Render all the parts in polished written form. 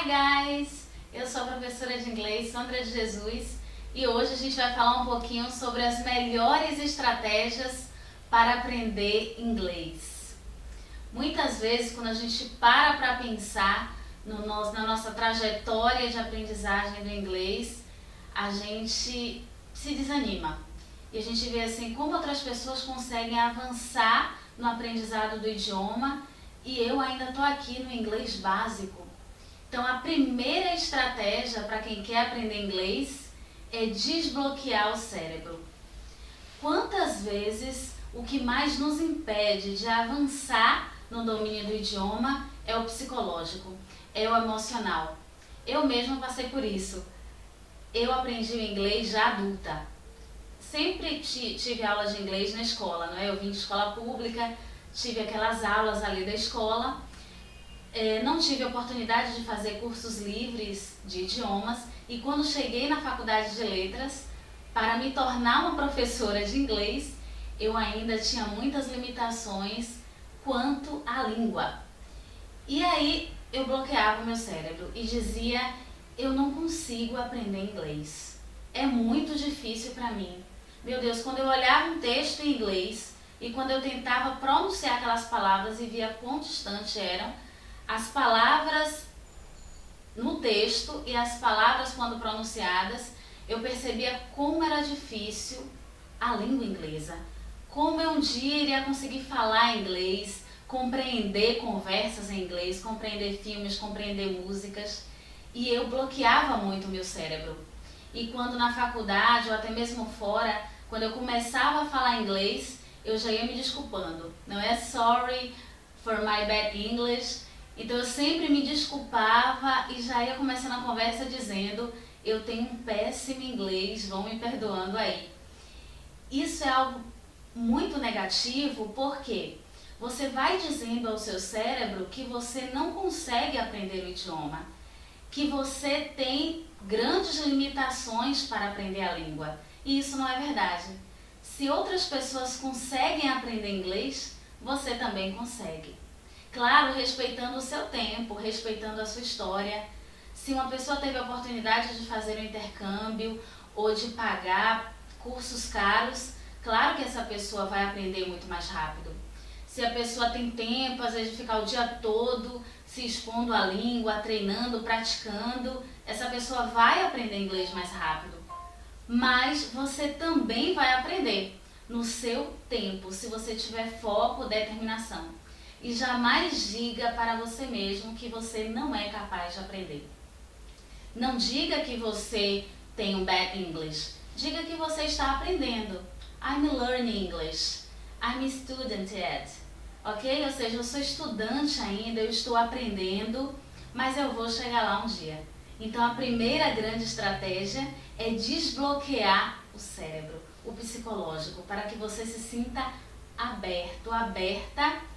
Hi guys! Eu sou a professora de inglês Sandra de Jesus e hoje a gente vai falar um pouquinho sobre as melhores estratégias para aprender inglês. Muitas vezes quando a gente para pensar na nossa trajetória de aprendizagem do inglês, a gente se desanima e a gente vê assim como outras pessoas conseguem avançar no aprendizado do idioma e eu ainda estou aqui no inglês básico. Então a primeira estratégia para quem quer aprender inglês é desbloquear o cérebro. Quantas vezes o que mais nos impede de avançar no domínio do idioma é o psicológico, é o emocional. Eu mesma passei por isso. Eu aprendi o inglês já adulta. Sempre tive aulas de inglês na escola, não é? Eu vim de escola pública, tive aquelas aulas ali da escola. Não tive a oportunidade de fazer cursos livres de idiomas e quando cheguei na faculdade de letras, para me tornar uma professora de inglês, eu ainda tinha muitas limitações quanto à língua. E aí eu bloqueava o meu cérebro e dizia, eu não consigo aprender inglês. É muito difícil para mim. Meu Deus, quando eu olhava um texto em inglês e quando eu tentava pronunciar aquelas palavras e via quão distante eram, as palavras no texto e as palavras quando pronunciadas, eu percebia como era difícil a língua inglesa. Como eu um dia iria conseguir falar inglês, compreender conversas em inglês, compreender filmes, compreender músicas. E eu bloqueava muito o meu cérebro. E quando na faculdade ou até mesmo fora, quando eu começava a falar inglês, eu já ia me desculpando. Não é sorry for my bad English. Então eu sempre me desculpava e já ia começando a conversa dizendo eu tenho um péssimo inglês, vão me perdoando aí. Isso é algo muito negativo porque você vai dizendo ao seu cérebro que você não consegue aprender o idioma, que você tem grandes limitações para aprender a língua. E isso não é verdade. Se outras pessoas conseguem aprender inglês, você também consegue. Claro, respeitando o seu tempo, respeitando a sua história. Se uma pessoa teve a oportunidade de fazer um intercâmbio ou de pagar cursos caros, claro que essa pessoa vai aprender muito mais rápido. Se a pessoa tem tempo, às vezes, de ficar o dia todo se expondo à língua, treinando, praticando, essa pessoa vai aprender inglês mais rápido. Mas você também vai aprender no seu tempo, se você tiver foco, determinação. E jamais diga para você mesmo que você não é capaz de aprender. Não diga que você tem um bad English. Diga que você está aprendendo. I'm learning English. I'm a student yet. Ok? Ou seja, eu sou estudante ainda, eu estou aprendendo, mas eu vou chegar lá um dia. Então a primeira grande estratégia é desbloquear o cérebro, o psicológico, para que você se sinta aberto, aberta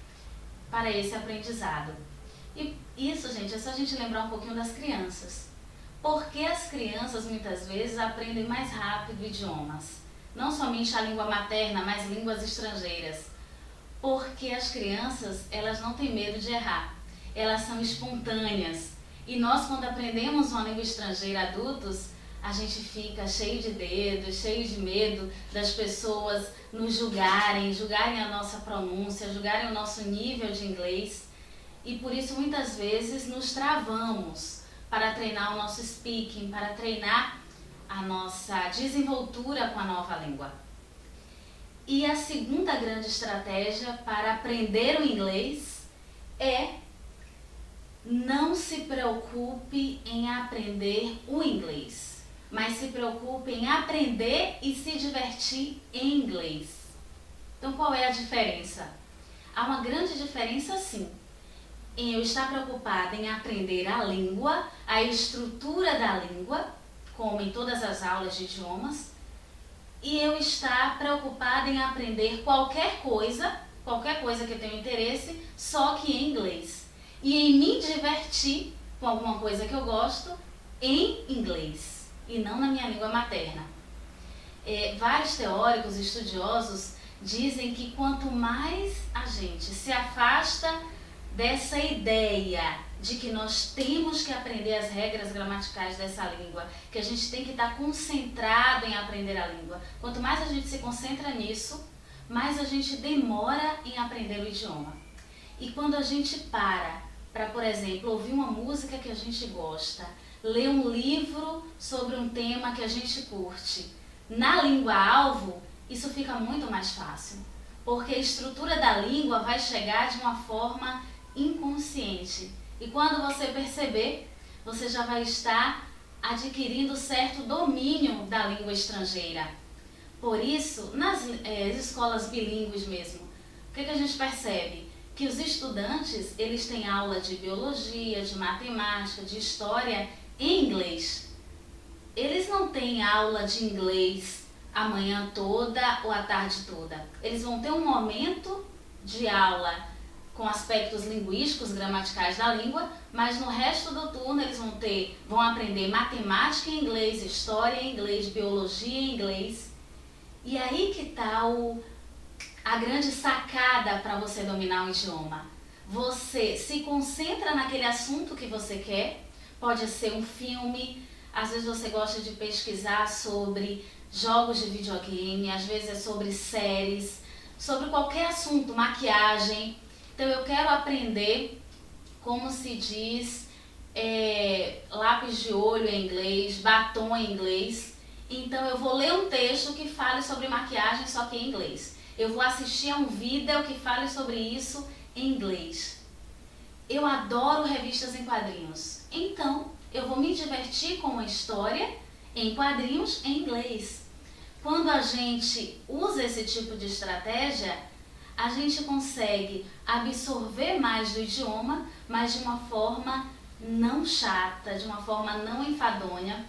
para esse aprendizado. E isso, gente, é só a gente lembrar um pouquinho das crianças. Porque as crianças muitas vezes aprendem mais rápido idiomas. Não somente a língua materna, mas línguas estrangeiras. Porque as crianças, elas não têm medo de errar. Elas são espontâneas. E nós, quando aprendemos uma língua estrangeira adultos, a gente fica cheio de dedos, cheio de medo das pessoas nos julgarem a nossa pronúncia, julgarem o nosso nível de inglês. E por isso muitas vezes nos travamos para treinar o nosso speaking, para treinar a nossa desenvoltura com a nova língua. E a segunda grande estratégia para aprender o inglês é não se preocupe em aprender o inglês, mas se preocupe em aprender e se divertir em inglês. Então qual é a diferença? Há uma grande diferença sim, em eu estar preocupada em aprender a língua, a estrutura da língua, como em todas as aulas de idiomas, e eu estar preocupada em aprender qualquer coisa que eu tenho interesse, só que em inglês. E em me divertir com alguma coisa que eu gosto em inglês e não na minha língua materna. Vários teóricos, estudiosos, dizem que quanto mais a gente se afasta dessa ideia de que nós temos que aprender as regras gramaticais dessa língua, que a gente tem que estar concentrado em aprender a língua. Quanto mais a gente se concentra nisso, mais a gente demora em aprender o idioma. E quando a gente para, por exemplo, ouvir uma música que a gente gosta, ler um livro sobre um tema que a gente curte, na língua-alvo, isso fica muito mais fácil, porque a estrutura da língua vai chegar de uma forma inconsciente. E quando você perceber, você já vai estar adquirindo certo domínio da língua estrangeira. Por isso, nas escolas bilíngues mesmo, o que a gente percebe? Que os estudantes, eles têm aula de biologia, de matemática, de história em inglês. Eles não têm aula de inglês a manhã toda ou a tarde toda. Eles vão ter um momento de aula com aspectos linguísticos, gramaticais da língua, mas no resto do turno eles vão aprender matemática em inglês, história em inglês, biologia em inglês. E aí que está a grande sacada para você dominar o idioma. Você se concentra naquele assunto que você quer, pode ser um filme, às vezes você gosta de pesquisar sobre jogos de videogame, às vezes é sobre séries, sobre qualquer assunto, maquiagem. Então eu quero aprender como se diz lápis de olho em inglês, batom em inglês. Então eu vou ler um texto que fale sobre maquiagem, só que em inglês. Eu vou assistir a um vídeo que fale sobre isso em inglês. Eu adoro revistas em quadrinhos. Então eu vou me divertir com uma história em quadrinhos em inglês. Quando a gente usa esse tipo de estratégia, a gente consegue absorver mais do idioma, mas de uma forma não chata, de uma forma não enfadonha.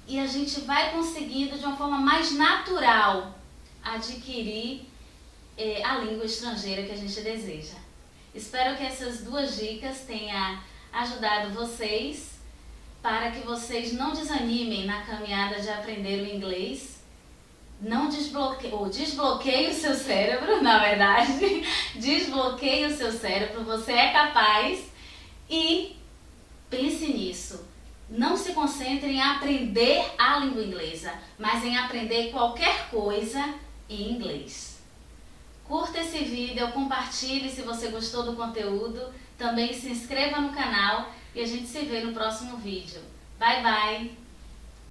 E a gente vai conseguindo de uma forma mais natural adquirir a língua estrangeira que a gente deseja. Espero que essas duas dicas tenham ajudado vocês para que vocês não desanimem na caminhada de aprender o inglês. Não desbloqueie o seu cérebro, na verdade, desbloqueie o seu cérebro, você é capaz e pense nisso. Não se concentre em aprender a língua inglesa, mas em aprender qualquer coisa em inglês. Curta esse vídeo, compartilhe se você gostou do conteúdo, também se inscreva no canal e a gente se vê no próximo vídeo. Bye, bye!